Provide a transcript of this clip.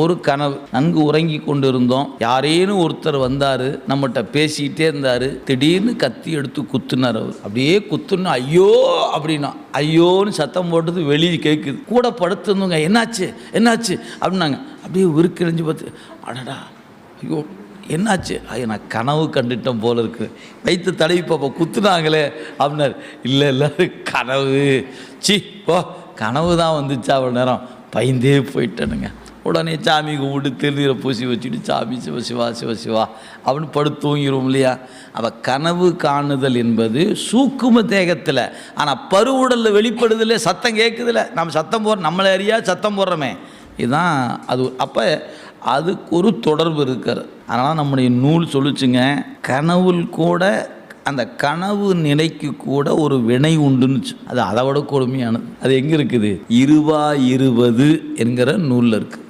ஒரு கனவு. நன்கு உறங்கி கொண்டு இருந்தோம். யாரேனும் ஒருத்தர் வந்தார், நம்மகிட்ட பேசிக்கிட்டே இருந்தார். திடீர்னு கத்தி எடுத்து குத்துனார். அவர் அப்படியே குத்துன்னு ஐயோ அப்படின்னா, ஐயோன்னு சத்தம் போட்டது வெளியே கேட்குது. கூட படுத்துருந்தவங்க என்னாச்சு என்னாச்சு அப்படின்னாங்க. அப்படியே உருக்கிழிஞ்சு பார்த்து, அடடா ஐயோ என்னாச்சு? ஐயோ நான் கனவு கண்டுட்டேன் போல இருக்குது. வைத்து தடவி பாப்பா குத்துனாங்களே அப்படின்னாரு. இல்லை இல்லை கனவு. சி ஓ கனவு தான் வந்துச்சு. அவ்வளோ நேரம் பயந்தே போயிட்டேனுங்க. உடனே சாமி கும்பிட்டு திருநீரை பூசி வச்சுட்டு சாமி சிவ சிவா சிவ சிவா அப்படின்னு படுத்து தூங்கிடுவோம் இல்லையா? அவள் கனவு காணுதல் என்பது சூக்கும தேகத்தில், ஆனால் பருவுடலில் வெளிப்படுதில்ல, சத்தம் கேட்குதில்ல. நம்ம சத்தம் போடுற, நம்மளை அறியா சத்தம் போடுறோமே, இதுதான் அது. அப்போ அதுக்கு ஒரு தொடர்பு இருக்கிறது. அதனால் நம்முடைய நூல் சொல்லிச்சுங்க, கனவுள் கூட அந்த கனவு நிலைக்கு கூட ஒரு வினை உண்டுன்னு. அது அதை விட கொடுமையானது. அது எங்கே இருக்குது? 20 என்கிற நூலில் இருக்குது.